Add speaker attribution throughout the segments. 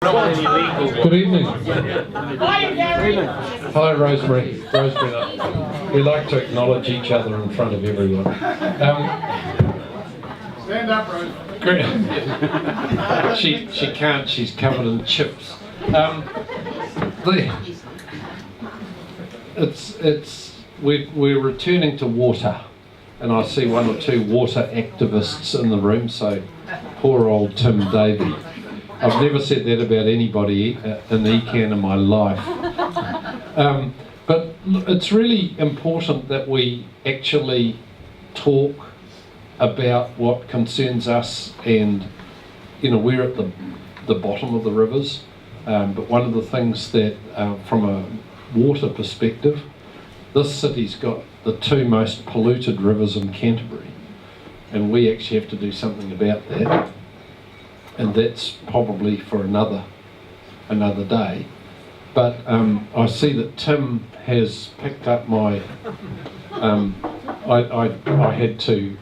Speaker 1: Good evening. Hi, Rosemary. We like to acknowledge each other in front of everyone.
Speaker 2: Stand up, Rose.
Speaker 1: She can't. She's covered in chips. We're returning to water, and I see one or two water activists in the room. So poor old Tim Davie. I've never said that about anybody in ECan in my life. But it's really important that we actually talk about what concerns us, and we're at the bottom of the rivers, but one of the things that from a water perspective, this city's got the two most polluted rivers in Canterbury, and we actually have to do something about that, and that's probably for another day. But I see that Tim has picked up my I had to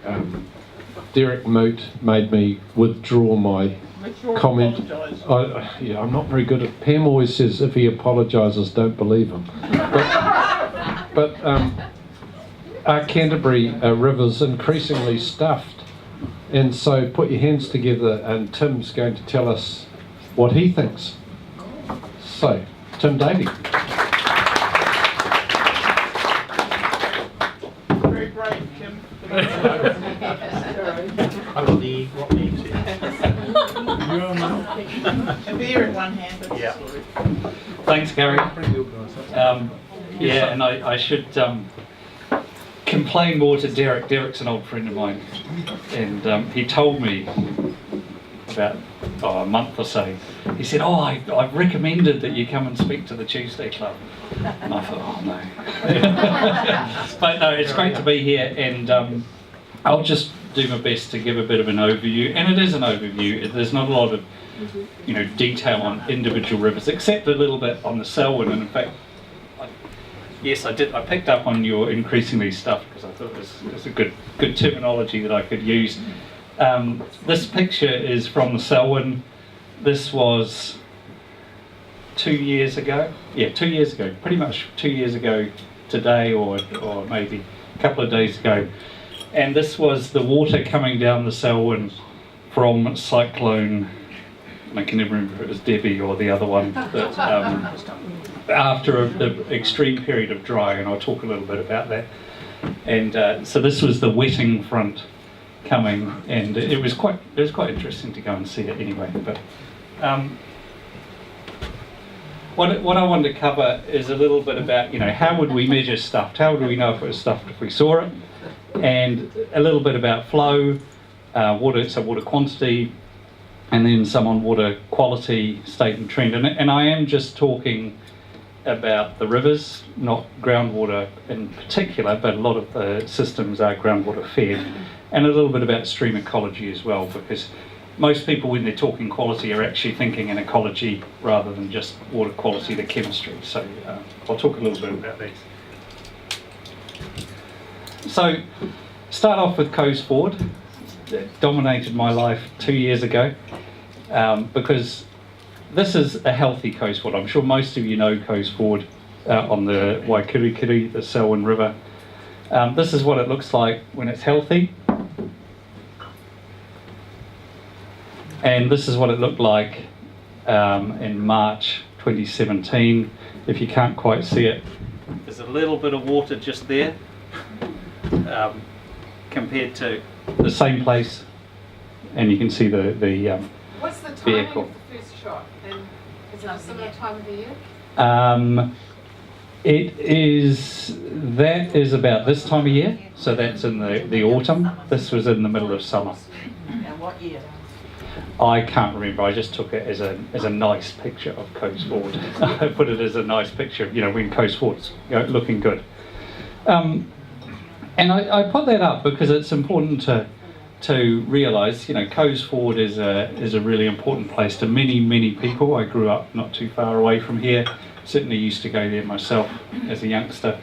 Speaker 1: Derek Moot made me withdraw my comment. I'm not very good at. Pam always says if he apologises, don't believe him. But our Canterbury river's increasingly stuffed, and so put your hands together, and Tim's going to tell us what he thinks. So, Tim Davie.
Speaker 2: Very brave, Kim.
Speaker 3: I've got the rock leaves here.
Speaker 4: A beer in one hand. But
Speaker 3: Yeah.
Speaker 5: Thanks, Gary. Yeah, and I should complain more to Derek. Derek's an old friend of mine, and he told me about a month or so. He said, I've recommended that you come and speak to the Tuesday Club. And I thought, oh no. But no, it's great to be here, and I'll just do my best to give a bit of an overview, and it is an overview. There's not a lot of detail on individual rivers, except a little bit on the Selwyn, and in fact, yes, I did. I picked up on your increasingly stuff because I thought it was a good terminology that I could use. This picture is from the Selwyn. This was 2 years ago. Yeah, 2 years ago. Pretty much 2 years ago today, or maybe a couple of days ago. And this was the water coming down the Selwyn from Cyclone. I can never remember if it was Davie or the other one. That, after an extreme period of drying, and I'll talk a little bit about that. And so this was the wetting front coming, and it was quite interesting to go and see it anyway. But what I wanted to cover is a little bit about how would we measure stuffed? How would we know if it was stuffed if we saw it? And a little bit about flow, water quantity, and then some on water quality, state and trend. And I am just talking about the rivers, not groundwater in particular, but a lot of the systems are groundwater fed, and a little bit about stream ecology as well, because most people when they're talking quality are actually thinking in ecology rather than just water quality, the chemistry. So I'll talk a little bit about these. So start off with Coes Ford. It dominated my life 2 years ago because this is a healthy Coes Ford. I'm sure most of you know Coes Ford on the Waikirikiri, the Selwyn River. This is what it looks like when it's healthy. And this is what it looked like in March 2017. If you can't quite see it, there's a little bit of water just there compared to the same place, and you can see the
Speaker 6: What's the timing
Speaker 5: vehicle.
Speaker 6: of the first shot? And is it a similar time of the year?
Speaker 5: That is about this time of year, so that's in the autumn. This was in the middle of summer.
Speaker 4: And what year?
Speaker 5: I can't remember. I just took it as a nice picture of Coes Ford. I put it as a nice picture, when Coes Ford's looking good. And I put that up because it's important to realise, Coes Ford is a really important place to many people. I grew up not too far away from here. Certainly used to go there myself as a youngster,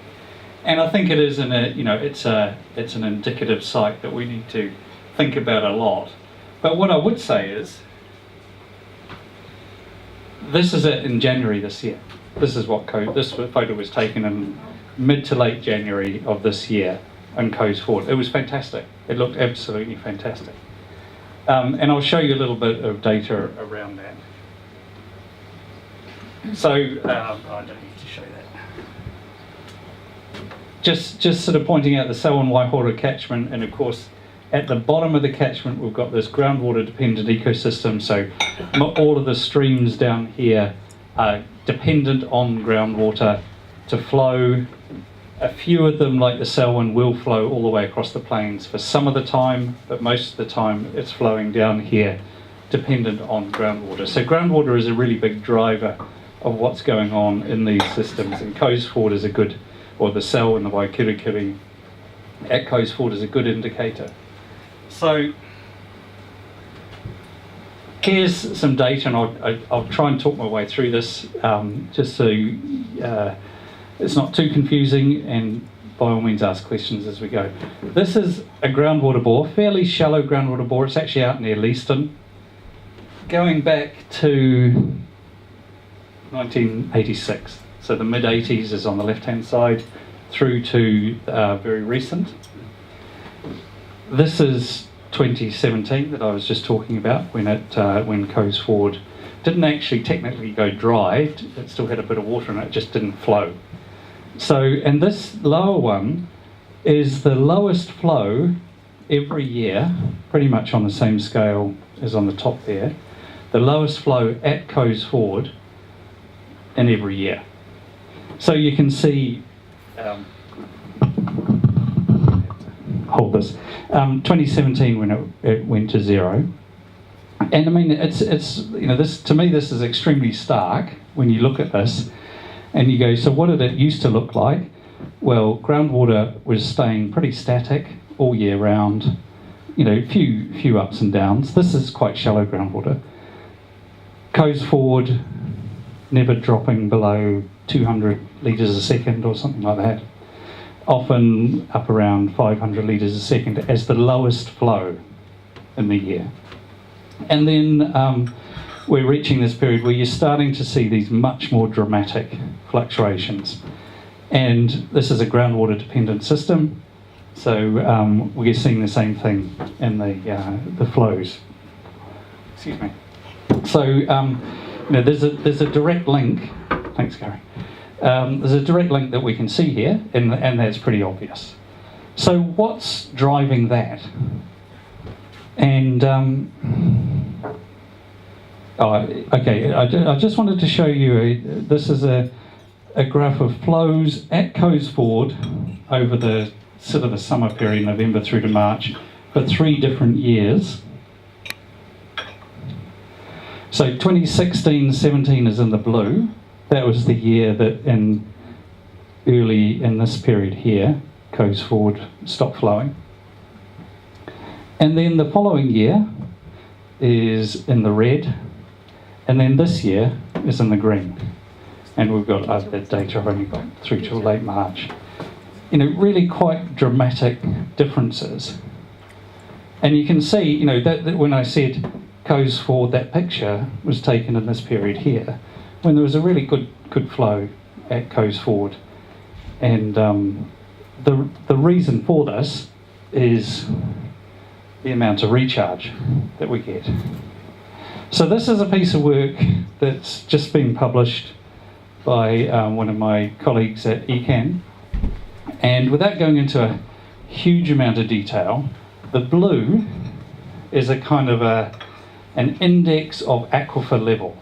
Speaker 5: and I think it is it's an indicative site that we need to think about a lot. But what I would say is this is it in January this year. This is this photo was taken in mid to late January of this year in Coes Ford. It was fantastic. It looked absolutely fantastic. And I'll show you a little bit of data around that. So, I don't need to show that. Just sort of pointing out the Selwyn Waihora catchment, and of course at the bottom of the catchment we've got this groundwater dependent ecosystem, so all of the streams down here are dependent on groundwater to flow. A few of them, like the Selwyn, will flow all the way across the plains for some of the time, but most of the time it's flowing down here dependent on groundwater. So groundwater is a really big driver of what's going on in these systems, and Coes Ford is a good, or the Selwyn, the Waikirikiri at Coes Ford is a good indicator. So here's some data, and I'll try and talk my way through this just so it's not too confusing, and by all means ask questions as we go. This is a groundwater bore, fairly shallow groundwater bore. It's actually out near Leaston. Going back to 1986, so the mid-80s is on the left-hand side, through to very recent. This is 2017 that I was just talking about, when Coes Ford didn't actually technically go dry. It still had a bit of water in it, just didn't flow. So, and this lower one is the lowest flow every year, pretty much on the same scale as on the top there. The lowest flow at Coes Ford in every year. So you can see, hold this, 2017 when it went to zero. And I mean, it's this, to me, this is extremely stark when you look at this and you go, so what did it used to look like? Well, groundwater was staying pretty static all year round, few ups and downs. This is quite shallow groundwater. Coes Ford never dropping below 200 litres a second or something like that. Often up around 500 litres a second as the lowest flow in the year. And then we're reaching this period where you're starting to see these much more dramatic fluctuations. And this is a groundwater dependent system, so we're seeing the same thing in the flows. Excuse me. So there's a direct link. Thanks, Gary. There's a direct link that we can see here, and that's pretty obvious. So what's driving that? And okay, I just wanted to show you, this is a graph of flows at Coes Ford over the sort of the summer period, November through to March, for 3 different years. So 2016-17 is in the blue. That was the year that early in this period here, Coes Ford stopped flowing. And then the following year is in the red, and then this year is in the green. And we've got that data I've only got through till late March. Really quite dramatic differences. And you can see, that when I said Coes Ford, that picture was taken in this period here, when there was a really good flow at Coes Ford. And the reason for this is the amount of recharge that we get. So this is a piece of work that's just been published by one of my colleagues at ECan. And without going into a huge amount of detail, the blue is a kind of an index of aquifer level.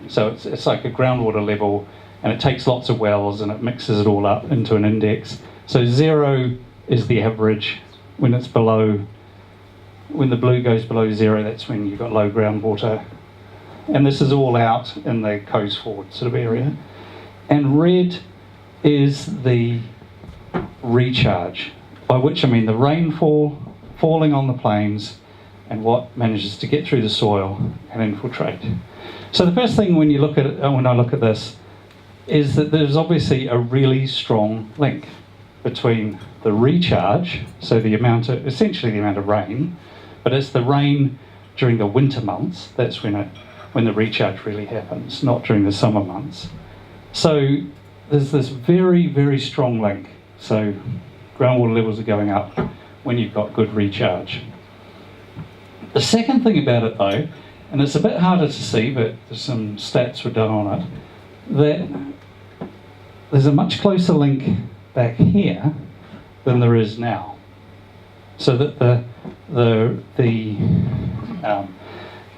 Speaker 5: So it's like a groundwater level, and it takes lots of wells and it mixes it all up into an index. So 0 is the average. When it's below, when the blue goes below 0, that's when you've got low groundwater. And this is all out in the Coes Ford sort of area. And red is the recharge, by which I mean the rainfall falling on the plains and what manages to get through the soil and infiltrate. So the first thing when you look at it, when I look at this, is that there's obviously a really strong link between the recharge, so essentially the amount of rain, but it's the rain during the winter months, that's when it when the recharge really happens, not during the summer months. So there's this very, very strong link. So groundwater levels are going up when you've got good recharge. The second thing about it though, and it's a bit harder to see, but some stats were done on it, that there's a much closer link back here than there is now. So that the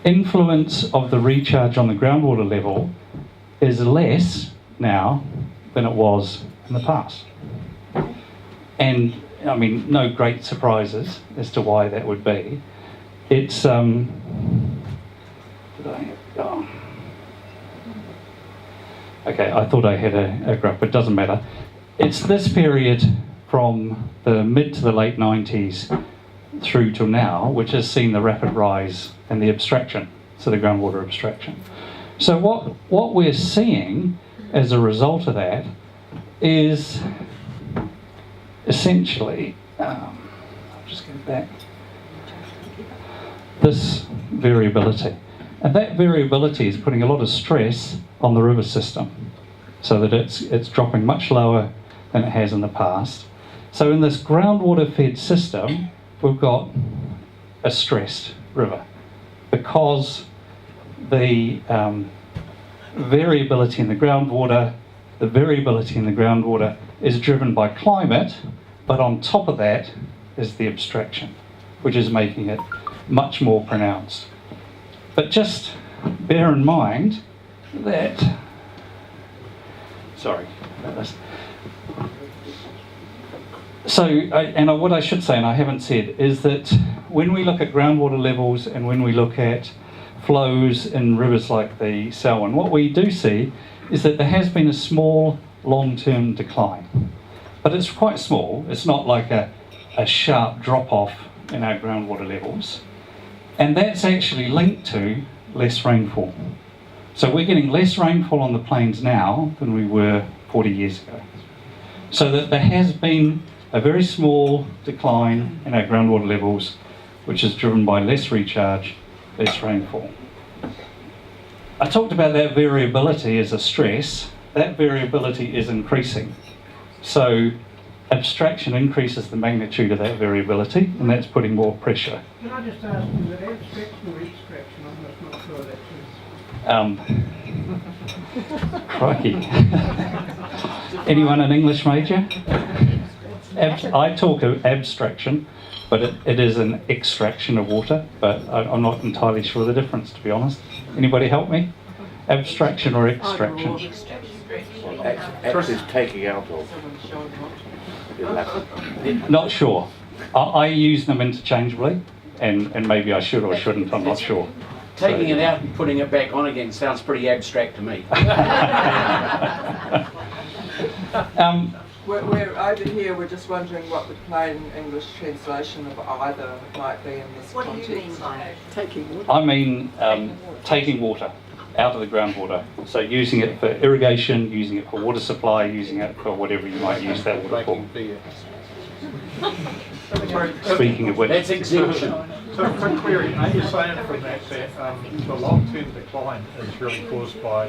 Speaker 5: influence of the recharge on the groundwater level is less now than it was in the past. And I mean, no great surprises as to why that would be. It's okay, I thought I had a graph, but it doesn't matter. It's this period from the mid to the late 90s through till now, which has seen the rapid rise in the abstraction, so the groundwater abstraction. So what we're seeing as a result of that is essentially, I'll just go back, this variability. And that variability is putting a lot of stress on the river system so that it's dropping much lower than it has in the past. So in this groundwater fed system, we've got a stressed river because the variability in the groundwater is driven by climate, but on top of that is the abstraction, which is making it much more pronounced. But just bear in mind that, sorry about this. So, what I should say, and I haven't said, is that when we look at groundwater levels and when we look at flows in rivers like the Selwyn, what we do see is that there has been a small long-term decline. But it's quite small. It's not like a sharp drop-off in our groundwater levels. And that's actually linked to less rainfall. So we're getting less rainfall on the plains now than we were 40 years ago. So that there has been a very small decline in our groundwater levels, which is driven by less recharge, less rainfall. I talked about that variability as a stress. That variability is increasing. So abstraction increases the magnitude of that variability, and that's putting more pressure.
Speaker 2: Can I just ask, is it abstraction or extraction? I'm just not sure that's
Speaker 5: Crikey. Anyone an English major? I talk of abstraction, but it is an extraction of water, but I'm not entirely sure the difference, to be honest. Anybody help me? Abstraction or extraction?
Speaker 7: X is taking out of.
Speaker 5: Not sure. I use them interchangeably, and maybe I should or shouldn't, I'm not sure.
Speaker 7: Taking it out and putting it back on again sounds pretty abstract to me.
Speaker 8: We're over here, we're just wondering what the plain English translation of either might be in this
Speaker 4: What
Speaker 8: context.
Speaker 4: do you mean by
Speaker 8: Taking water?
Speaker 5: I mean taking water out of the groundwater. So using it for irrigation, using it for water supply, using it for whatever you might use that water for. Speaking of which,
Speaker 7: That's exemption.
Speaker 3: So a quick query, are you saying from that the long-term decline is really caused by,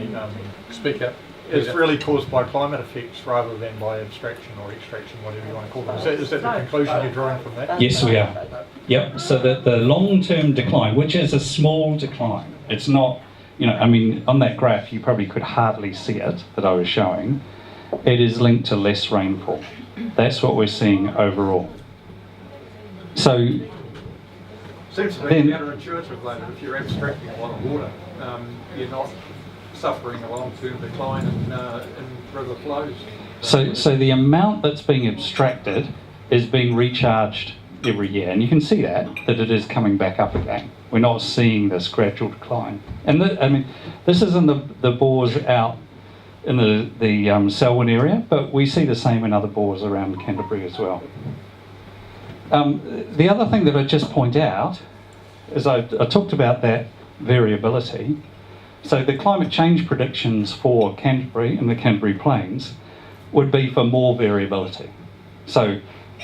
Speaker 3: is really caused by climate effects rather than by abstraction or extraction, whatever you want to call them? Is that the conclusion you're drawing from that?
Speaker 5: yes, we are. Yep. So the long-term decline, which is a small decline, it's not, I mean, on that graph you probably could hardly see it that I was showing. It is linked to less rainfall. That's what we're seeing overall. So
Speaker 9: Seems to be counterintuitive, though, that if you're abstracting a lot of water, you're not suffering a long-term decline in river flows.
Speaker 5: So the amount that's being abstracted is being recharged every year, and you can see that it is coming back up again. We're not seeing this gradual decline. And this is in the bores out in the Selwyn area, but we see the same in other bores around Canterbury as well. The other thing that I just point out is I talked about that variability. So the climate change predictions for Canterbury and the Canterbury Plains would be for more variability. So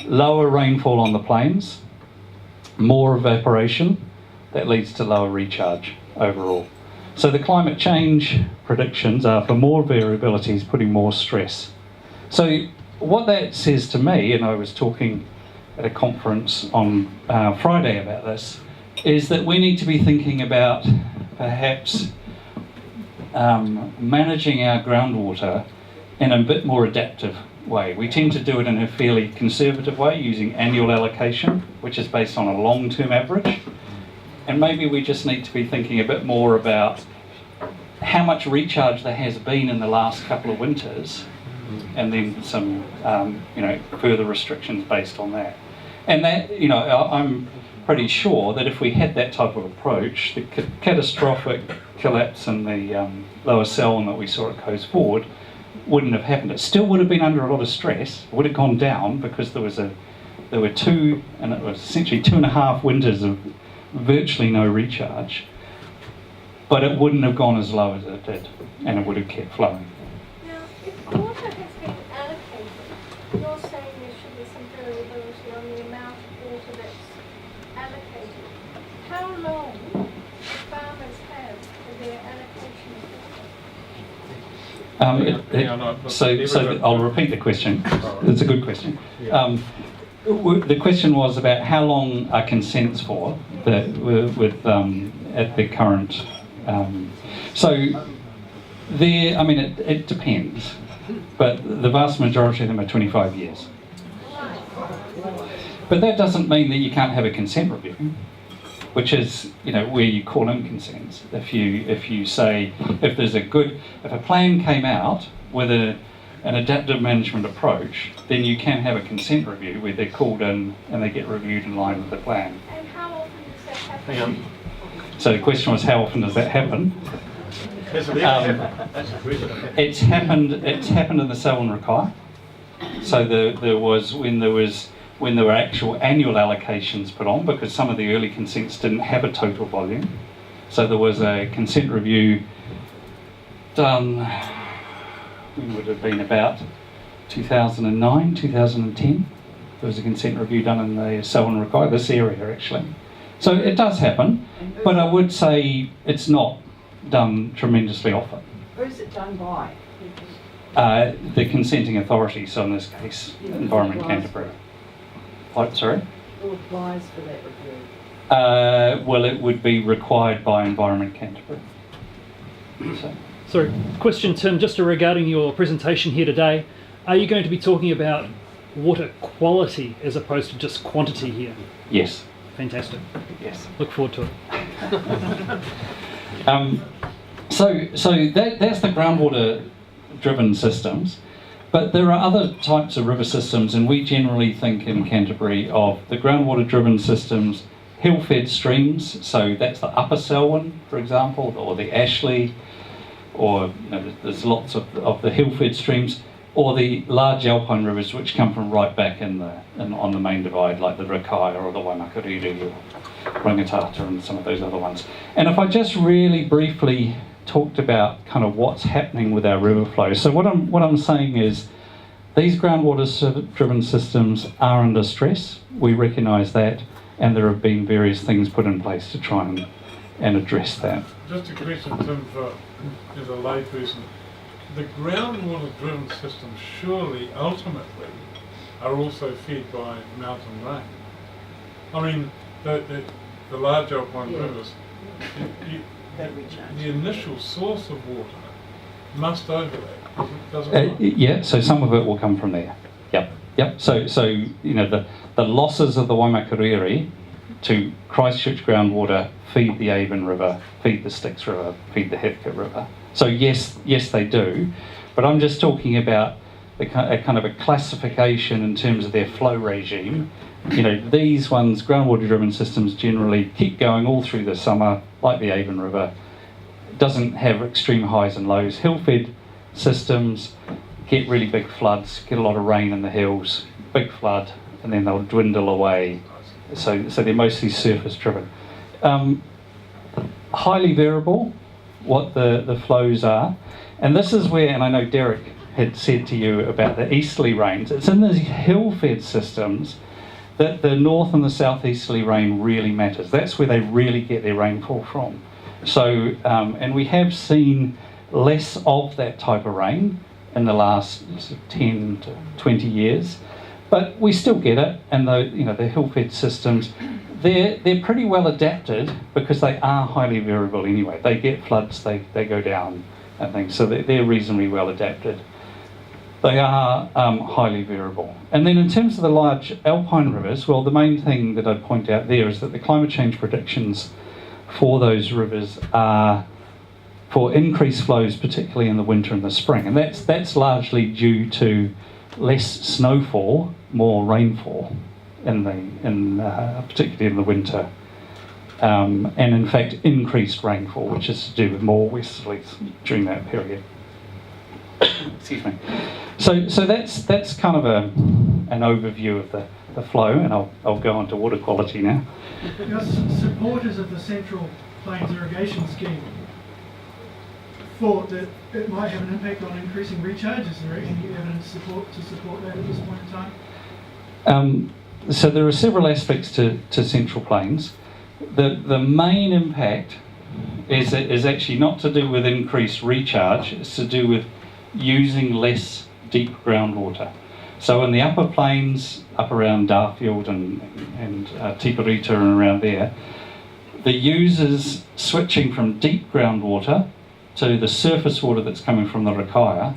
Speaker 5: lower rainfall on the plains, more evaporation, that leads to lower recharge overall. So the climate change predictions are for more variabilities, putting more stress. So what that says to me, and I was talking at a conference on Friday about this, is that we need to be thinking about perhaps managing our groundwater in a bit more adaptive way. We tend to do it in a fairly conservative way using annual allocation, which is based on a long-term average. And maybe we just need to be thinking a bit more about how much recharge there has been in the last couple of winters, and then some further restrictions based on that. And that, I'm pretty sure that if we had that type of approach, the catastrophic collapse in the lower Selwyn that we saw at Coast Ford wouldn't have happened. It still would have been under a lot of stress. It would have gone down because there were two, and it was essentially 2.5 winters of virtually no recharge, but it wouldn't have gone as low as it did, and it would have kept flowing.
Speaker 6: Now, if water has been allocated, you're saying there should be some variability on the amount of water that's allocated. How long do farmers have for their allocation of water?
Speaker 5: So I'll repeat the question. It's a good question. The question was about how long are consents for at the current. It depends, but the vast majority of them are 25 years. But that doesn't mean that you can't have a consent review, which is where you call in consents. If you say if a plan came out with an adaptive management approach, then you can have a consent review where they're called in and they get reviewed in line with the plan.
Speaker 6: And how often does that happen?
Speaker 5: So the question was, how often does that happen?
Speaker 3: Has it ever happened? That's the question.
Speaker 5: It's happened in the Selwyn Rakai. So there were actual annual allocations put on, because some of the early consents didn't have a total volume. So there was a consent review done. It would have been about 2009, 2010. There was a consent review done in the Selwyn Rakai, this area actually. So it does happen, but I would say it's not done tremendously often.
Speaker 4: Who's it done by?
Speaker 5: The consenting authority, so in this case, Environment Canterbury. Sorry?
Speaker 4: Who applies for that review?
Speaker 5: Well, it would be required by Environment Canterbury.
Speaker 10: Sorry, question, Tim, just regarding your presentation here today. Are you going to be talking about water quality as opposed to just quantity here?
Speaker 5: Yes.
Speaker 10: Fantastic.
Speaker 5: Yes.
Speaker 10: Look forward to it.
Speaker 5: So that's the groundwater-driven systems, but there are other types of river systems, and we generally think in Canterbury of the groundwater-driven systems, hill-fed streams. So that's the Upper Selwyn, for example, or the Ashley, or there's lots of the hill-fed streams, or the large alpine rivers which come from right back on the main divide, like the Rakaia or the Waimakariri or Rangitata and some of those other ones. And if I just really briefly talked about kind of what's happening with our river flow. So what I'm saying is these groundwater-driven systems are under stress. We recognise that, and there have been various things put in place to try and address that.
Speaker 11: Just a question, Tim, as a layperson. The groundwater-driven systems surely, ultimately, are also fed by mountain rain. I mean, the large alpine rivers, the initial source of water must overlap, doesn't it?
Speaker 5: Yeah, so some of it will come from there. Yep. So the losses of the Waimakariri to Christchurch groundwater feed the Avon River, feed the Styx River, feed the Heathcote River. So yes, they do, but I'm just talking about a kind of a classification in terms of their flow regime. These ones, groundwater-driven systems, generally keep going all through the summer, like the Avon River. It doesn't have extreme highs and lows. Hill-fed systems get really big floods, get a lot of rain in the hills, big flood, and then they'll dwindle away. So they're mostly surface-driven. Highly variable, what the flows are. And this is where, and I know Derek had said to you about the easterly rains, it's in these hill-fed systems that the north and the southeasterly rain really matters. That's where they really get their rainfall from. So, and we have seen less of that type of rain in the last 10 to 20 years, but we still get it. And the hillfed systems, they're pretty well adapted because they are highly variable anyway. They get floods, they go down and things, so they're reasonably well adapted. They are highly variable. And then in terms of the large alpine rivers, well, the main thing that I'd point out there is that the climate change predictions for those rivers are for increased flows, particularly in the winter and the spring. And that's largely due to less snowfall, more rainfall, particularly in the winter. And in fact, increased rainfall, which is to do with more westerlies during that period. Excuse me. So that's kind of an overview of the flow, and I'll go on to water quality now.
Speaker 2: Your supporters of the Central Plains Irrigation Scheme thought that it might have an impact on increasing recharge. Is there any evidence to support that at this point in time?
Speaker 5: So there are several aspects to Central Plains. The main impact is actually not to do with increased recharge, it's to do with using less deep groundwater. So in the upper plains, up around Darfield and Tiparita and around there, the users switching from deep groundwater to the surface water that's coming from the Rakaia,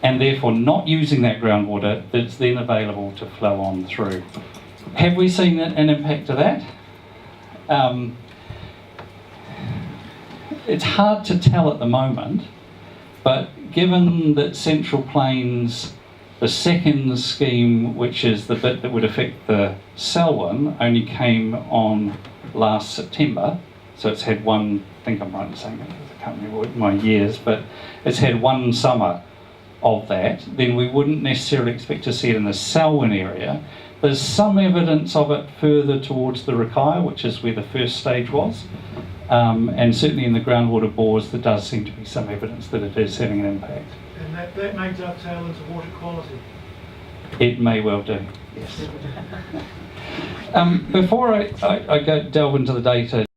Speaker 5: and therefore not using that groundwater that's then available to flow on through. Have we seen an impact of that? It's hard to tell at the moment, but given that Central Plains, the second scheme, which is the bit that would affect the Selwyn, only came on last September, so it's had one, I think I'm right in saying it, I can't remember my years, but it's had one summer of that, then we wouldn't necessarily expect to see it in the Selwyn area. There's some evidence of it further towards the Rakaia, which is where the first stage was. And certainly in the groundwater bores, there does seem to be some evidence that it is having an impact.
Speaker 2: And that may dovetail into water quality.
Speaker 5: It may well do, yes. Before I delve into the data,